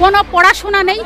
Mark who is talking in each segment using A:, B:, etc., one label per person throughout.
A: কোনো পড়াশোনা নেই,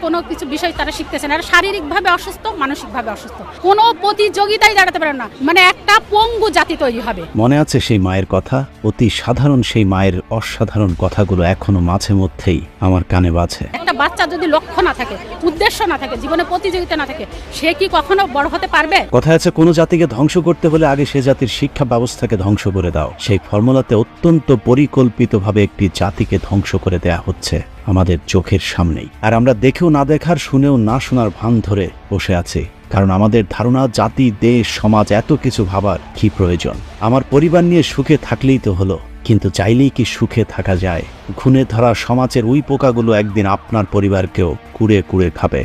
A: কোনো কিছু বিষয় তারা শিখতেছে না। আর শারীরিকভাবে অসুস্থ, মানসিকভাবে অসুস্থ, কোনো প্রতিযোগিতায় দাঁড়াতে পারে না, মানে একটা পঙ্গু জাতি তৈরি হবে।
B: মনে আছে সেই মায়ের কথা? অতি সাধারণ সেই মায়ের অসাধারণ কথাগুলো এখনো মাঝে মধ্যেই আমার কানে বাজে।
A: একটা বাচ্চা যদি লক্ষ্য না থাকে, উদ্দেশ্য না থাকে, জীবনে প্রতিযোগিতা না থাকে, সে কি কখনো বড় হতে পারবে?
B: কথা আছে, কোনো জাতিকে ধ্বংস করতে হলে আগে সে জাতির শিক্ষা ব্যবস্থাকে ধ্বংস করে দাও। সেই ফর্মুলাতে অত্যন্ত পরিকল্পিতভাবে একটি জাতিকে ধ্বংস করে দেয়া হচ্ছে আমাদের চোখের সামনেই। আর আমরা দেখেও না দেখার, শুনেও না শোনার ভান ধরে বসে আছি, কারণ আমাদের ধারণা জাতি, দেশ, সমাজ এত কিছু ভাবার কি প্রয়োজন? আমার পরিবার নিয়ে সুখে থাকলেই তো হলো। কিন্তু চাইলেই কি সুখে থাকা যায়? ঘুণে ধরা সমাজের ওই পোকাগুলো একদিন আপনার পরিবারকেও কুড়ে কুড়ে খাবে।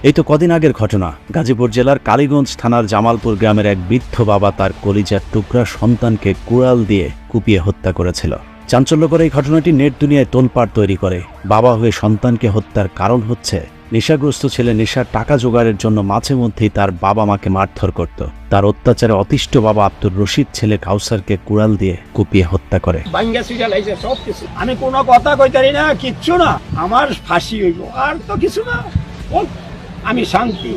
B: এই তো কদিন আগের ঘটনা, গাজীপুর জেলার কালীগঞ্জ থানার জামালপুর গ্রামের এক বৃদ্ধ বাবা তার কলিজার টুকরা সন্তানকে কুড়াল দিয়ে কুপিয়ে হত্যা করেছিল। চাঞ্চল্যকর এই ঘটনাটি নেট দুনিয়ায় তোলপাড় তৈরি করে। বাবা হয়ে সন্তানকে হত্যার কারণ হচ্ছে নেশাগ্রস্ত ছেলে নেশার টাকা জোগাড়ের জন্য মাঝে মধ্যেই তার বাবা মাকে মারধর করত। তার অত্যাচারে অতিষ্ঠ বাবা আব্দুর রশিদ ছেলে কাউসারকে কুড়াল দিয়ে কুপিয়ে হত্যা করে।
C: আমি কোনো কথা কইতারি না, কিচ্ছু না, আমার ফাঁসি হইব, আর তো কিছু না, আমি শান্তি,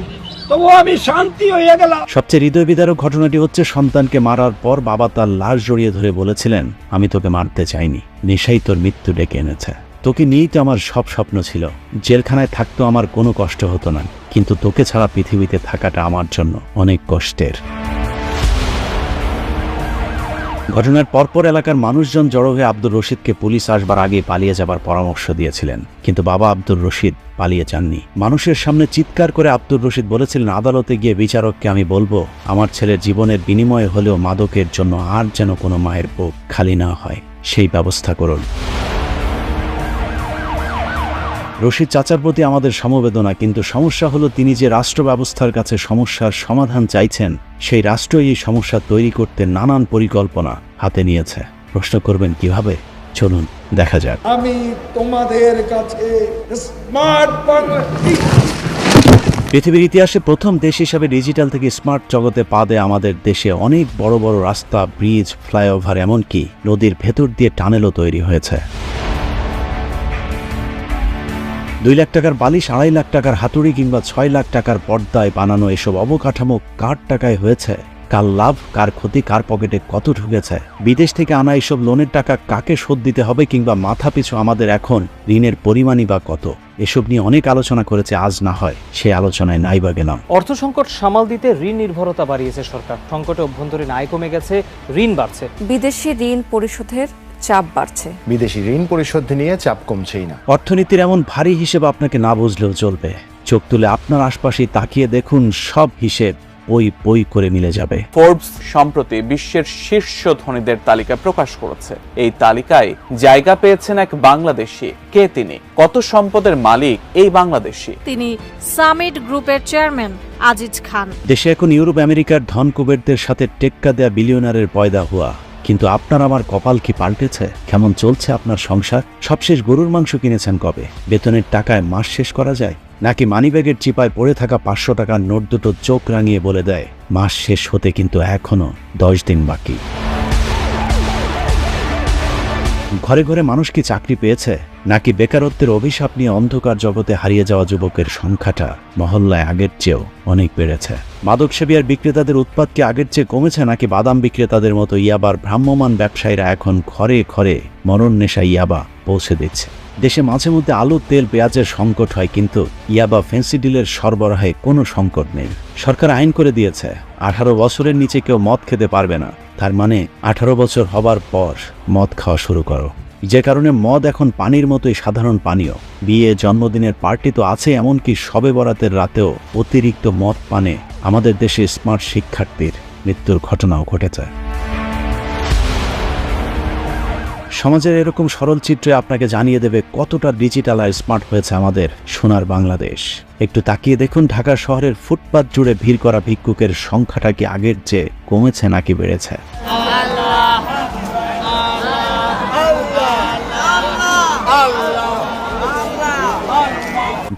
C: তবু আমি শান্তি হয়ে গেলাম।
B: সবচেয়ে হৃদয় বিদারক ঘটনাটি হচ্ছে সন্তানকে মারার পর বাবা তার লাশ জড়িয়ে ধরে বলেছিলেন, আমি তোকে মারতে চাইনি, নেশাই তোর মৃত্যু ডেকে এনেছে। তোকে নিয়েই তো আমার সব স্বপ্ন ছিল। জেলখানায় থাকতো আমার কোনো কষ্ট হতো না, কিন্তু তোকে ছাড়া পৃথিবীতে থাকাটা আমার জন্য অনেক কষ্টের। ঘটনার পরপর এলাকার মানুষজন জড়ো হয়ে আব্দুর রশিদকে পুলিশ আসবার আগে পালিয়ে যাবার পরামর্শ দিয়েছিলেন, কিন্তু বাবা আব্দুর রশিদ পালিয়ে যাননি। মানুষের সামনে চিৎকার করে আব্দুর রশিদ বলেছিলেন, আদালতে গিয়ে বিচারককে আমি বলবো আমার ছেলের জীবনের বিনিময়ে হলেও মাদকের জন্য আর যেন কোনো মায়ের বুক খালি না হয়, সেই ব্যবস্থা করুন। রশিদ চাচার প্রতি আমাদের সমবেদনা, কিন্তু সমস্যা হলো তিনি যে রাষ্ট্র ব্যবস্থার কাছে সমস্যার সমাধান চাইছেন, সেই রাষ্ট্রই এই সমস্যা তৈরি করতে নানান পরিকল্পনা হাতে নিয়েছে। প্রশ্ন করবেন কিভাবে? চলুন দেখা যাক।
C: আমি তোমাদের কাছে স্মার্ট বাংলাদেশ।
B: পৃথিবীর ইতিহাসে প্রথম দেশ হিসাবে ডিজিটাল থেকে স্মার্ট জগতে পা দেয় আমাদের দেশে অনেক বড় বড় রাস্তা, ব্রিজ, ফ্লাইওভার, এমনকি নদীর ভেতর দিয়ে টানেলও তৈরি হয়েছে। 2 লাখ টাকার বালিশ, 2.5 লাখ টাকার হাতুড়ি কিংবা 6 লাখ টাকার পর্দায় বানানো এসব অবকাঠামো কার টাকায় হয়েছে? কার লাভ, কার ক্ষতি, কার পকেটে কত ঢুকেছে? বিদেশ থেকে আনা এইসব লোনের টাকা কাকে শোধ দিতে হবে, কিংবা মাথা পিছু আমাদের এখন ঋণের পরিমাণই বা কত? এসব নিয়ে অনেক আলোচনা করেছে, আজ না হয় সে আলোচনায় নাই বা গেলাম।
D: অর্থ সংকট সামাল দিতে ঋণ নির্ভরতা বাড়িয়েছে সরকার। সংকটে অভ্যন্তরীণ আয় কমে গেছে, ঋণ বাড়ছে।
E: বিদেশি ঋণ পরিশোধের চাপ বাড়ছে।
F: বিদেশি ঋণ পরিশোধ নিয়ে চাপ কমছেই না।
B: অর্থনীতির এমন ভারী হিসেব আপনাকে না বুঝলেও চলবে। চোখ তুলে আপনার আশপাশে তাকিয়ে দেখুন, সব হিসেব বই করে মিলে যাবে।
G: ফোর্বস সম্প্রতি বিশ্বের শীর্ষ ধনীদের তালিকা প্রকাশ করেছে। এই তালিকায় জায়গা পেয়েছেন এক বাংলাদেশি। কে তিনি? কত সম্পদের মালিক এই বাংলাদেশি?
H: তিনি সামিট গ্রুপের চেয়ারম্যান আজিজ খান।
B: দেশে এখন ইউরোপ আমেরিকার ধন কুবেরদের সাথে টেক্কা দেয়া বিলিয়নারের পয়দা হওয়া, কিন্তু আপনার আমার কপাল কি পাল্টেছে? কেমন চলছে আপনার সংসার? সবশেষ গরুর মাংস কিনেছেন কবে? বেতনের টাকায় মাস শেষ করা যায়? নাকি মানিব্যাগের চিপায় পড়ে থাকা 500 টাকার নোট দুটো চোখ রাঙিয়ে বলে দেয় মাস শেষ হতে কিন্তু এখনো 10 দিন বাকি? ঘরে ঘরে মানুষ কি চাকরি পেয়েছে, নাকি বেকারত্বের অভিশাপ নিয়ে অন্ধকার জগতে হারিয়ে যাওয়া যুবকের সংখ্যাটা মহল্লায় আগের চেয়েও অনেক বেড়েছে? মাদকসেবী আর বিক্রেতাদের উৎপাদ কি আগের চেয়ে কমেছে, নাকি বাদাম বিক্রেতাদের মতো ইয়াবার ভ্রাম্যমান ব্যবসায়ীরা এখন ঘরে ঘরে মরণ নেশা ইয়াবা পৌঁছে দিচ্ছে? দেশে মাঝে মধ্যে আলু, তেল, পেঁয়াজের সংকট হয়, কিন্তু ইয়াবা ফেন্সিডিলের সরবরাহে কোনো সংকট নেই। সরকার আইন করে দিয়েছে 18 বছরের নিচে কেউ মদ খেতে পারবে না। তার মানে 18 বছর হবার পর মদ খাওয়া শুরু করো, যে কারণে মদ এখন পানির মতোই সাধারণ পানীয়। বিয়ে, জন্মদিনের পার্টি তো আছে, এমনকি শবে বরাতের রাতেও অতিরিক্ত মদ পানে আমাদের দেশে স্মার্ট শিক্ষার্থীর মৃত্যুর ঘটনাও ঘটেছে। সমাজের এরকম সরল চিত্রে আপনাকে জানিয়ে দেবে কতটা ডিজিটাল আর স্মার্ট হয়েছে আমাদের সোনার বাংলাদেশ। একটু তাকিয়ে দেখুন, ঢাকা শহরের ফুটপাত জুড়ে ভিড় করা ভিক্ষুকের সংখ্যাটা কি আগের চেয়ে কমেছে নাকি বেড়েছে?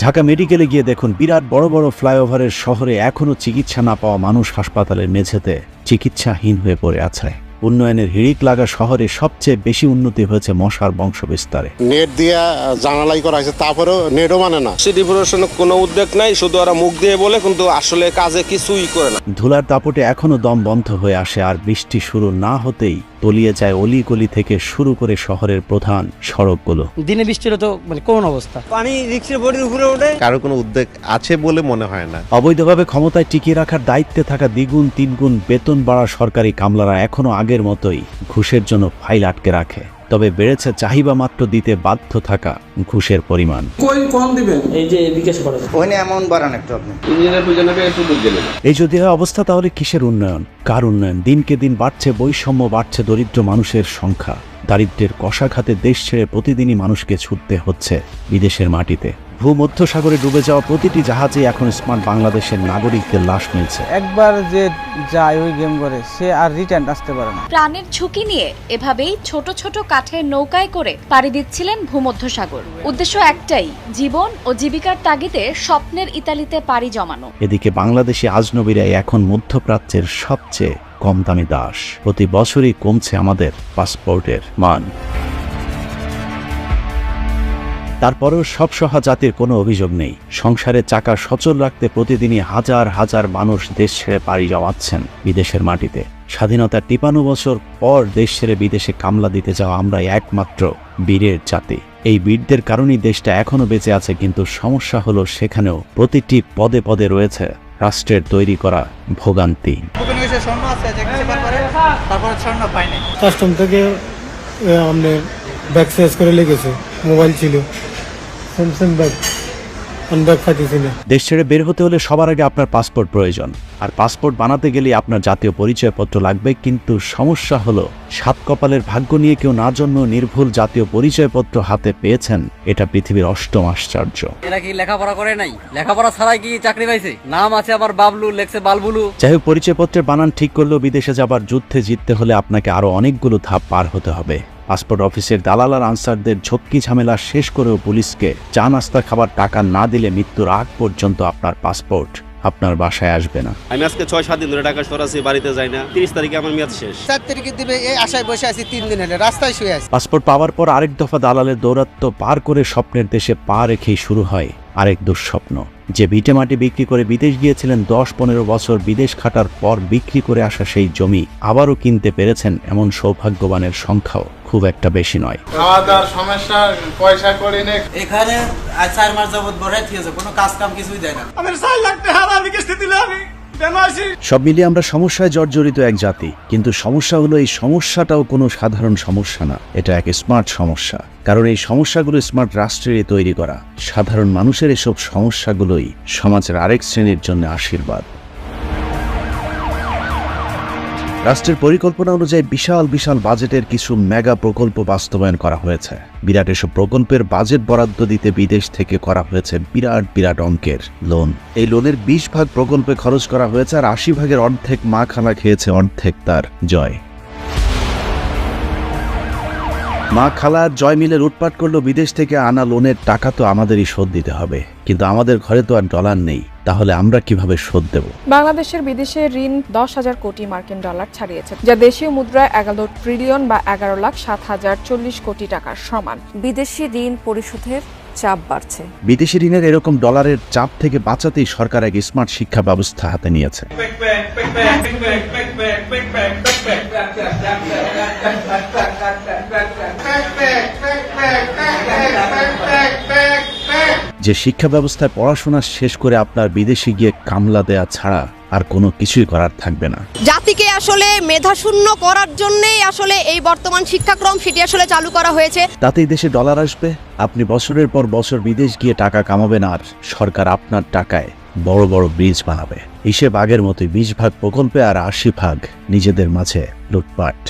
B: ঢাকা মেডিকেলে গিয়ে দেখুন, বিরাট বড় বড় ফ্লাইওভারের শহরে এখনো চিকিৎসা না পাওয়া মানুষ হাসপাতালের মেঝেতে চিকিৎসাহীন হয়ে পড়ে আছে। উন্নয়নের হিড়িক লাগা শহরে সবচেয়ে বেশি উন্নতি হয়েছে মশার বংশ বিস্তারে।
I: নেট দিয়া জানালাই করা হয়েছে, তারপরেও নেটও মানে না। সিটি প্রশাসনের কোনো উদ্যোগ নাই, শুধু ওরা মুখ দিয়ে বলে কিন্তু আসলে কাজে কিছুই করে না।
B: ধুলার দাপটে এখনো দম বন্ধ হয়ে আসে, আর বৃষ্টি শুরু না হতেই তলিয়ে যায় অলিগলি থেকে শুরু করে শহরের প্রধান সড়কগুলো।
J: দিনে বৃষ্টি হলে তো কোন অবস্থা, পানি রিক্সের বডির উপরে ওঠে।
F: কারো কোনো উদ্যোগ আছে বলে মনে হয় না।
B: অবৈধভাবে ক্ষমতায় টিকিয়ে রাখার দায়িত্বে থাকা দ্বিগুণ তিনগুণ বেতন বাড়া সরকারি কামলারা এখনো আগের মতোই ঘুষের জন্য ফাইল আটকে রাখে। তবে বেড়েছে চাহিদা মাত্র দিতে বাধ্য থাকা ঘুষের পরিমাণ। এই যদি হয় অবস্থা, তাহলে কিসের উন্নয়ন, কার উন্নয়ন? দিনকে দিন বাড়ছে বৈষম্য, বাড়ছে দরিদ্র মানুষের সংখ্যা। দারিদ্র্যের কষাঘাতে দেশ ছেড়ে প্রতিদিনই মানুষকে ছুটতে হচ্ছে বিদেশের মাটিতে। ভূমধ্যসাগরে ডুবে যাওয়া প্রতিটি জাহাজে এখন স্মার্ট বাংলাদেশের নাগরিকদের লাশ মিলছে।
J: একবার যে যায় ওই গেম করে সে আর রিটার্ন আসতে পারে না।
K: প্রাণের ঝুঁকি নিয়ে এভাবেই ছোট ছোট কাঠের নৌকায় করে পাড়ি দিচ্ছিলেন ভূমধ্যসাগর। উদ্দেশ্য একটাই, জীবন ও জীবিকার তাগিদে স্বপ্নের ইতালিতে পাড়ি জমানো।
B: এদিকে বাংলাদেশি আজনবীরাই এখন মধ্যপ্রাচ্যের সবচেয়ে কম দামি দাস। প্রতি বছরই কমছে আমাদের পাসপোর্টের মান। তারপরেও সব সহা জাতির কোনো অভিযোগ নেই। সংসারের চাকা সচল রাখতে প্রতিদিনই হাজার হাজার মানুষ দেশ ছেড়ে পাড়ি জমাচ্ছেন বিদেশের মাটিতে। স্বাধীনতার 53 বছর পর দেশ ছেড়ে বিদেশে কামলা দিতে যাওয়া আমরা একমাত্র বীরের জাতি। এই বীরদের কারণেই দেশটা এখনো বেঁচে আছে, কিন্তু সমস্যা হলো সেখানেও প্রতিটি পদে পদে রয়েছে রাষ্ট্রের তৈরি করা ভোগান্তি।
J: কাস্টম থেকে আমাদের ব্যাগ শেষ করে লেগেছে, মোবাইল ছিল, স্যামসাং ব্যাগ, আনব্যাগ খাইতেছি না।
B: দেশ ছেড়ে বের হতে হলে সবার আগে আপনার পাসপোর্ট প্রয়োজন, আর পাসপোর্ট বানাতে গেলে আপনার জাতীয় পরিচয়পত্র লাগবে। কিন্তু সমস্যা হলো, সাত কপালের ভাগ্য নিয়ে কেউ না জন্ম নির্ভুল জাতীয় পরিচয়পত্র হাতে পেয়েছেন, এটা পৃথিবীর অষ্টম আশ্চর্য।
J: এরা কি লেখাপড়া করে নাই? লেখাপড়া ছাড়াই কি চাকরি পাইছে? নাম আছে আবার বাবলু, লেখছে বালবুলু।
B: যাই হোক, পরিচয়পত্রের বানান ঠিক করলেও বিদেশে যাবার যুদ্ধে জিততে হলে আপনাকে আরো অনেকগুলো ধাপ পার হতে হবে। পাসপোর্ট অফিসের দালাল আর আনসারদের ঝক্কি ঝামেলা শেষ করেও পুলিশকে চা নাস্তা খাবার টাকা না দিলে মৃত্যুর আগ পর্যন্ত আপনার পাসপোর্ট আপনার বাসায় আসবে না।
I: আমি আজকে 6-7 দিন ধরে ঢাকা শহর আছি, বাড়িতে যাই না। 30 তারিখে আমার মেয়াদ শেষ।
J: 4 তারিখে দিবে, এই আশায় বসে আছি 3 দিন হলে, রাস্তায় শুয়ে আছি।
B: পাসপোর্ট পাওয়ার পর আরেক দফা দালালের দৌরাত্ম্য পার করে স্বপ্নের দেশে পা রেখেই শুরু হয় আরেক দুঃস্বপ্ন। যে ভিটে মাটি বিক্রি করে বিদেশ গিয়েছিলেন, 10-15 বছর বিদেশ খাটার পর বিক্রি করে আসা সেই জমি আবারও কিনতে পেরেছেন, এমন সৌভাগ্যবানের সংখ্যাও খুব একটা বেশি নয়।
I: খাওয়া দাওয়ার সমস্যা, পয়সা করি না।
J: এখানে 4 মাস যাবত বড়াই থিয়েছে, কোনো কাজ কাম কিছুই দেয় না। আমাদের 4 লাখ টাকা হারার কিস্তি দিলে আমি
B: সব মিলিয়ে আমরা সমস্যায় জর্জরিত এক জাতি, কিন্তু সমস্যা হলো এই সমস্যাটাও কোনো সাধারণ সমস্যা না, এটা এক স্মার্ট সমস্যা। কারণ এই সমস্যাগুলো স্মার্ট রাষ্ট্রেরই তৈরি করা। সাধারণ মানুষের এসব সমস্যাগুলোই সমাজের আরেক শ্রেণীর জন্য আশীর্বাদ। রাষ্ট্রের পরিকল্পনা অনুযায়ী বিশাল বিশাল বাজেটের কিছু মেগা প্রকল্প বাস্তবায়ন করা হয়েছে। বিরাট এসব প্রকল্পের বাজেট বরাদ্দ দিতে বিদেশ থেকে করা হয়েছে বিরাট বিরাট অঙ্কের লোন। এই লোনের 20 ভাগ প্রকল্পে খরচ করা হয়েছে, আর 80 ভাগের অর্ধেক মা খানা খেয়েছে, অর্ধেক তার জয়। মা খালা আর জয় মিলে লুটপাট করলো বিদেশ থেকে আনা লোনের টাকা তো আমাদেরই শোধ দিতে হবে, কিন্তু আমাদের ঘরে তো আর ডলার নেই, তাহলে আমরা কিভাবে শোধ দেব?
E: বাংলাদেশের বিদেশে ঋণ 10,000 কোটি মার্কিন ডলার ছাড়িয়েছে, যা দেশীয় মুদ্রায় 11 ট্রিলিয়ন বা 11,07,040 কোটি টাকার সমান। বিদেশি ঋণ পরিশোধের চাপ বাড়ছে।
B: বিদেশি ঋণের এরকম ডলারের চাপ থেকে বাঁচাতেই সরকার এক স্মার্ট শিক্ষা ব্যবস্থা হাতে নিয়েছে। যে শিক্ষা ব্যবস্থায় পড়াশোনা শেষ করে আপনার বিদেশে গিয়ে কামলা দেয়া ছাড়া আর কোনো কিছুই করার থাকবে না।
K: জাতিকে আসলে মেধাশূন্য করার জন্যই আসলে এই বর্তমান শিক্ষাক্রম সেটি আসলে চালু করা হয়েছে।
B: তাতেই দেশে ডলার আসবে, আপনি বছরের পর বছর বিদেশ গিয়ে টাকা কামাবেন, আর সরকার আপনার টাকায় বড় বড় ব্রিজ বানাবে। হিসেব আগের মতোই, 20 ভাগ প্রকল্পে আর 80 ভাগ নিজেদের মাঝে লুটপাট।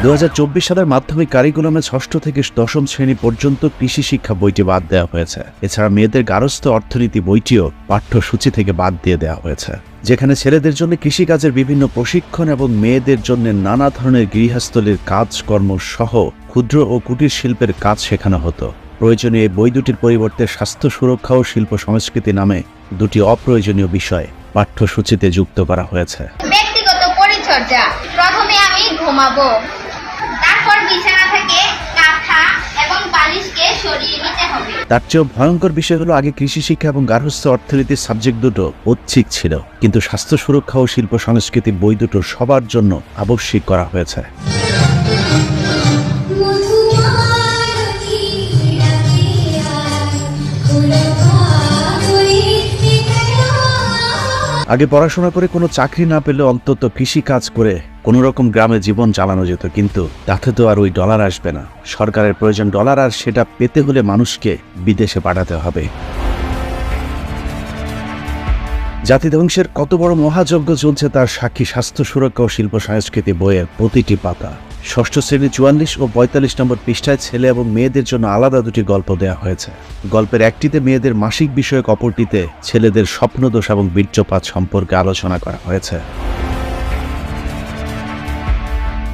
B: 2024 সালের মাধ্যমিক কারিকুলামে 6ষ্ঠ থেকে 10ম শ্রেণী পর্যন্ত কৃষি শিক্ষা বইটি বাদ দেওয়া হয়েছে। এছাড়া মেয়েদের গার্হস্থ্য অর্থনীতি বইটিও পাঠ্যসূচি থেকে বাদ দিয়ে দেওয়া হয়েছে, যেখানে ছেলেদের জন্য কৃষিকাজের বিভিন্ন প্রশিক্ষণ এবং মেয়েদের জন্য নানা ধরনের গৃহস্থলীর কাজকর্ম সহ ক্ষুদ্র ও কুটির শিল্পের কাজ শেখানো হতো। প্রয়োজনীয় এই বই দুটির পরিবর্তে স্বাস্থ্য সুরক্ষা ও শিল্প সংস্কৃতি নামে দুটি অপ্রয়োজনীয় বিষয় পাঠ্যসূচিতে যুক্ত করা হয়েছে।
L: পরিচর্যা। প্রথমে আমি ঘুমাবো, তারপর বিছানা থেকে কাঁথা এবং বালিশকে সরিয়ে নিতে হবে।
B: তার চেয়েও ভয়ঙ্কর বিষয় হলো আগে কৃষি শিক্ষা এবং গার্হস্থ্য অর্থনীতির সাবজেক্ট দুটো ঐচ্ছিক ছিল, কিন্তু স্বাস্থ্য সুরক্ষা ও শিল্প সংস্কৃতি বই দুটো সবার জন্য আবশ্যিক করা হয়েছে। আগে পড়াশোনা করে কোনো চাকরি না পেলে অন্তত কৃষি কাজ করে কোনো রকম গ্রামে জীবন চালানো যেত, কিন্তু তাতে তো আর ওই ডলার আসবে না। সরকারের প্রয়োজন ডলার, আর সেটা পেতে হলে মানুষকে বিদেশে পাঠাতে হবে। জাতি ধ্বংসের কত বড় মহাযজ্ঞ চলছে তার সাক্ষী স্বাস্থ্য সুরক্ষা ও শিল্প সংস্কৃতি বইয়ের প্রতিটি পাতা। ষষ্ঠ শ্রেণী 44 ও 45 নম্বর পৃষ্ঠায় ছেলে এবং মেয়েদের জন্য আলাদা দুটি গল্প দেওয়া হয়েছে। গল্পের একটিতে মেয়েদের মাসিক বিষয়ক, অপরটিতে ছেলেদের স্বপ্নদোষ এবং বীর্যপাত সম্পর্কে আলোচনা করা হয়েছে।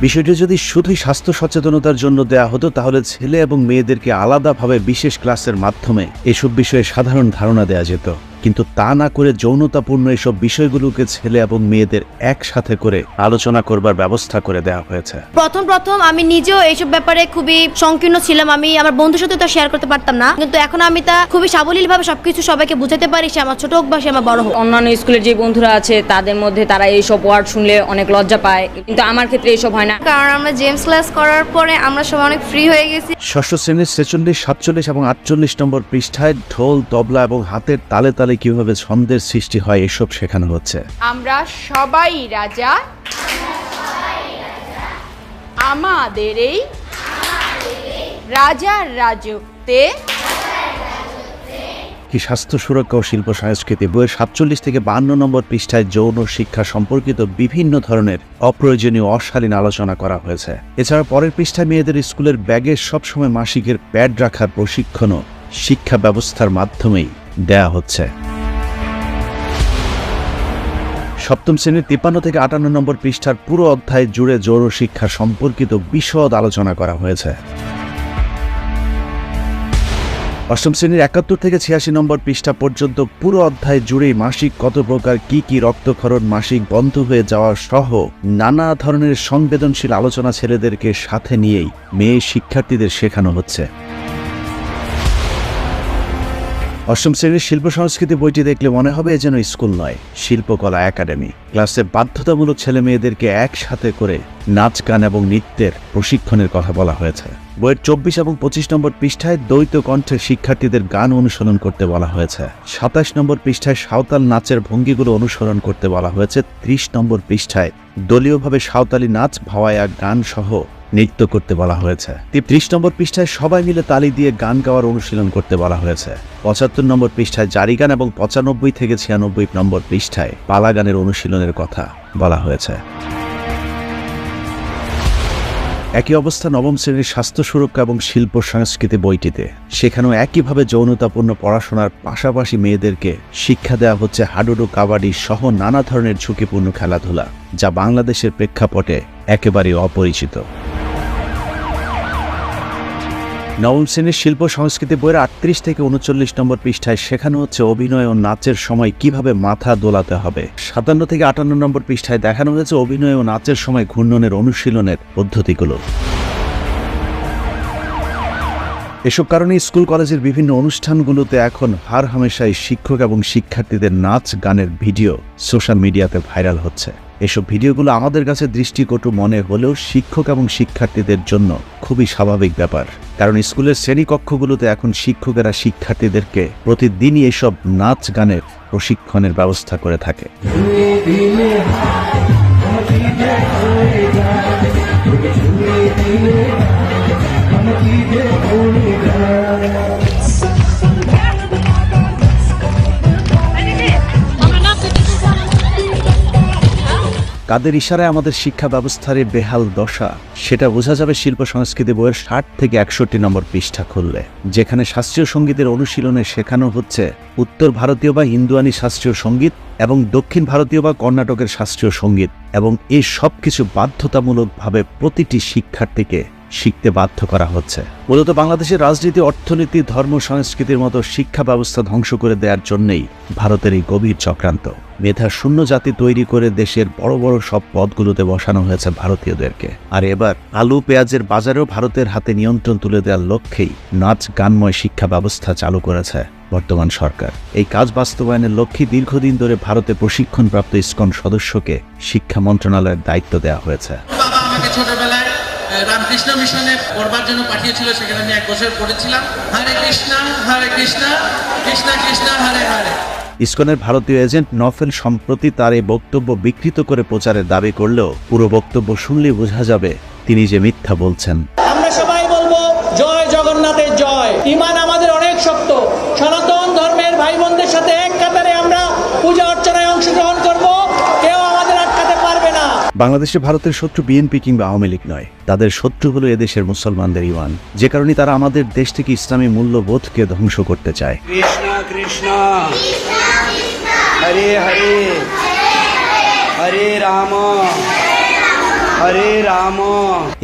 B: বিষয়টি যদি শুধুই স্বাস্থ্য সচেতনতার জন্য দেয়া হতো তাহলে ছেলে এবং মেয়েদেরকে আলাদাভাবে বিশেষ ক্লাসের মাধ্যমে এসব বিষয়ে সাধারণ ধারণা দেওয়া যেত, কিন্তু তা না করে যৌনতাপূর্ণ এসব বিষয়গুলোকে ছেলে এবং মেয়েদের একসাথে করে আলোচনা করবার ব্যবস্থা করে দেওয়া হয়েছে।
M: প্রথম আমি নিজেও এইসব ব্যাপারে খুবই সংকীর্ণ ছিলাম। আমি আমার বন্ধুর সাথে তো শেয়ার করতে পারতাম না, কিন্তু এখন আমি তা খুবই সাবলীলভাবে সবকিছু সবাইকে বুঝাতে পারি, সে আমার ছোট হোক বা সে আমার বড় হোক।
N: অন্যান্য স্কুলের যে বন্ধুরা আছে তাদের মধ্যে তারা এইসব ওয়ার্ড শুনলে অনেক লজ্জা পায়, কিন্তু আমার ক্ষেত্রে এইসব হয় না,
M: কারণ আমরা জেমস ক্লাস করার পরে আমরা সবাই অনেক ফ্রি হয়ে গেছি।
B: ষষ্ঠ শ্রেণীর 46, 47 এবং 48 নম্বর পৃষ্ঠায় ঢোল, তবলা এবং হাতের তালে তালে কিভাবে ছন্দের সৃষ্টি হয় এসব শেখানো হচ্ছে।
O: আমরা সবাই রাজা, আমাদের এই রাজার রাজত্বে।
B: কি স্বাস্থ্য সুরক্ষা ও শিল্প সংস্কৃতি বইয়ের 47 থেকে 52 নম্বর পৃষ্ঠায় যৌন শিক্ষা সম্পর্কিত বিভিন্ন ধরনের অপ্রয়োজনীয় অশালীন আলোচনা করা হয়েছে। এছাড়া পরের পৃষ্ঠায় মেয়েদের স্কুলের ব্যাগে সবসময় মাসিকের প্যাড রাখার প্রশিক্ষণও শিক্ষা ব্যবস্থার মাধ্যমেই দেয়া হচ্ছে। সপ্তম শ্রেণীর 53 থেকে 58 নম্বর পৃষ্ঠার পুরো অধ্যায় জুড়ে যৌন শিক্ষা সম্পর্কিত বিশদ আলোচনা করা হয়েছে। অষ্টম শ্রেণীর 71 থেকে 86 নম্বর পৃষ্ঠা পর্যন্ত পুরো অধ্যায় জুড়েই মাসিক কত প্রকার, কি রক্তক্ষরণ, মাসিক বন্ধ হয়ে যাওয়া সহ নানা ধরনের সংবেদনশীল আলোচনা ছেলেদেরকে সাথে নিয়েই মেয়ে শিক্ষার্থীদের শেখানো হচ্ছে। অষ্টম শ্রেণীর শিল্প সংস্কৃতি বইটি দেখলে মনে হবে যেন স্কুল নয়, শিল্পকলা একাডেমি। ক্লাসে বাধ্যতামূলক ছেলে মেয়েদেরকে একসাথে করে নাচ, গান এবং নৃত্যের প্রশিক্ষণের কথা বলা হয়েছে। বইয়ের 24 এবং 25 নম্বর পৃষ্ঠায় দ্বৈত কণ্ঠে শিক্ষার্থীদের গান অনুসরণ করতে বলা হয়েছে। 27 নম্বর পৃষ্ঠায় সাঁওতাল নাচের ভঙ্গিগুলো অনুসরণ করতে বলা হয়েছে। 30 নম্বর পৃষ্ঠায় দলীয়ভাবে সাঁওতালি নাচ, ভাওয়াইয়া গান সহ নৃত্য করতে বলা হয়েছে। 30 নম্বর পৃষ্ঠায় সবাই মিলে তালি দিয়ে গান গাওয়ার অনুশীলন করতে বলা হয়েছে। 75 নম্বর পৃষ্ঠায় জারি গান এবং 95 থেকে 96 নম্বর পৃষ্ঠায় পালা গানের অনুশীলনের কথা বলা হয়েছে। একই অবস্থা নবম শ্রেণীর স্বাস্থ্য সুরক্ষা এবং শিল্প সংস্কৃতি বইটিতে। সেখানেও একইভাবে যৌনতাপূর্ণ পড়াশোনার পাশাপাশি মেয়েদেরকে শিক্ষা দেওয়া হচ্ছে হাডুডু, কাবাডি সহ নানা ধরনের ঝুঁকিপূর্ণ খেলাধুলা, যা বাংলাদেশের প্রেক্ষাপটে একেবারেই অপরিচিত। নবম শ্রেণীর শিল্প সংস্কৃতি বইয়ের 38 থেকে 39 নম্বর পৃষ্ঠায় শেখানো হচ্ছে অভিনয় ও নাচের সময় কিভাবে মাথা দোলাতে হবে। 57 থেকে 58 নম্বর পৃষ্ঠায় দেখানো হয়েছে অভিনয় ও নাচের সময় ঘূর্ণনের অনুশীলনের পদ্ধতিগুলো। এসব কারণে স্কুল কলেজের বিভিন্ন অনুষ্ঠানগুলোতে এখন হার হামেশাই শিক্ষক এবং শিক্ষার্থীদের নাচ, গানের ভিডিও সোশ্যাল মিডিয়াতে ভাইরাল হচ্ছে। এসব ভিডিওগুলো আমাদের কাছে দৃষ্টিকটু মনে হলেও শিক্ষক এবং শিক্ষার্থীদের জন্য খুবই স্বাভাবিক ব্যাপার, কারণ স্কুলের শ্রেণীকক্ষগুলোতে এখন শিক্ষকেরা শিক্ষার্থীদেরকে প্রতিদিনই এসব নাচ, গানের প্রশিক্ষণের ব্যবস্থা করে থাকে। কাদের ইশারায় আমাদের শিক্ষা ব্যবস্থার এই বেহাল দশা সেটা বোঝা যাবে শিল্প সংস্কৃতি বইয়ের 60 থেকে 61 নম্বর পৃষ্ঠা খুললে, যেখানে শাস্ত্রীয় সঙ্গীতের অনুশীলনে শেখানো হচ্ছে উত্তর ভারতীয় বা হিন্দুয়ানি শাস্ত্রীয় সঙ্গীত এবং দক্ষিণ ভারতীয় বা কর্ণাটকের শাস্ত্রীয় সঙ্গীত, এবং এই সব কিছু বাধ্যতামূলকভাবে প্রতিটি শিক্ষার্থীকে শিখতে বাধ্য করা হচ্ছে। মূলত বাংলাদেশের রাজনীতি, অর্থনীতি, ধর্ম, সংস্কৃতির মতো শিক্ষা ব্যবস্থা ধ্বংস করে দেওয়ার জন্যই ভারতের এই গভীর চক্রান্ত। মেধা শূন্য জাতি তৈরি করে দেশের বড় বড় সব পদগুলোতে বসানো হয়েছে ভারতীয়দেরকে। আর এবার আলু পেঁয়াজের বাজারেও ভারতের হাতে নিয়ন্ত্রণ তুলে দেওয়ার লক্ষ্যেই নাচ গানময় শিক্ষা ব্যবস্থা চালু করেছে বর্তমান সরকার। এই কাজ বাস্তবায়নের লক্ষ্যে দীর্ঘদিন ধরে ভারতে প্রশিক্ষণপ্রাপ্ত ইসকন সদস্যকে শিক্ষা মন্ত্রণালয়ের দায়িত্ব দেওয়া হয়েছে।
P: বাবা আমাকে ছোটবেলায় রামকৃষ্ণ মিশনে পড়বার জন্য পাঠিয়েছিল, সেখানে আমি 1 বছর পড়েছিলাম। হরে কৃষ্ণ কৃষ্ণ কৃষ্ণ হরে হরে।
B: ইসকনের ভারতীয় এজেন্ট নফেল সম্প্রতি তার এই বক্তব্য বিকৃত করে প্রচারের দাবি করলেও পুরো বক্তব্য শুনলেই বোঝা যাবে তিনি যে মিথ্যা বলছেন।
P: আমরা সবাই বলবো জয় জগন্নাথের জয়। ঈমান আমাদের অনেক শক্ত। সনাতন ধর্মের ভাই বোনদের সাথে এক কাতারে আমরা পূজা অর্চনায় অংশগ্রহণ করব, কেউ আমাদের আটকাতে পারবে না।
B: বাংলাদেশে ভারতের শত্রু বিএনপি কিংবা আওয়ামী লীগ নয়, তাদের শত্রু হলো এদেশের মুসলমানদের ঈমান, যে কারণে তারা আমাদের দেশ থেকে ইসলামী মূল্যবোধকে ধ্বংস করতে চায়।
Q: কৃষ্ণ কৃষ্ণ হরে হরে হরে রাম হরে রাম।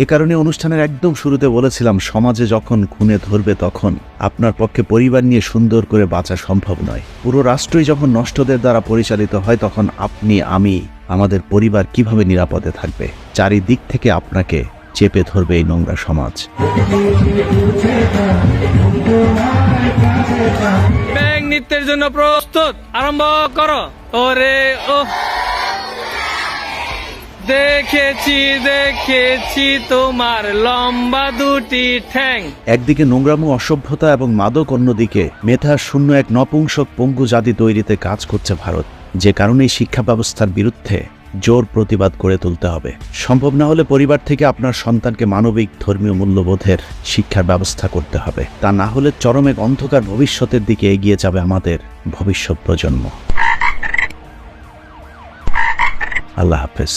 B: এ কারণে অনুষ্ঠানের একদম শুরুতে বলেছিলাম, সমাজে যখন খুনে ধরবে তখন আপনার পক্ষে পরিবার নিয়ে সুন্দর করে বাঁচা সম্ভব নয়। পুরো রাষ্ট্রই যখন নষ্টদের দ্বারা পরিচালিত হয় তখন আপনি, আমি, আমাদের পরিবার কিভাবে নিরাপদে থাকবে? চারিদিক থেকে আপনাকে চেপে ধরবে এই নোংরা সমাজ।
R: ব্যাং নৃত্যের জন্য প্রস্তুত, আরম্ভ করো। ওরে ও দেখেছি তোমার লম্বা দুটি ঠ্যাং।
B: একদিকে নোংরামো, অসভ্যতা এবং মাদক, অন্যদিকে মেধা শূন্য এক নপুংসক পঙ্গু জাতি তৈরিতে কাজ করছে ভারত, যে কারণে শিক্ষা ব্যবস্থার বিরুদ্ধে জোর প্রতিবাদ করে তুলতে হবে। সম্ভব না হলে পরিবার থেকে আপনার সন্তানকে মানবিক ধর্মীয় মূল্যবোধের শিক্ষার ব্যবস্থা করতে হবে। তা না হলে চরম এক অন্ধকার ভবিষ্যতের দিকে এগিয়ে যাবে আমাদের ভবিষ্যৎ প্রজন্ম। আল্লাহ হাফেজ।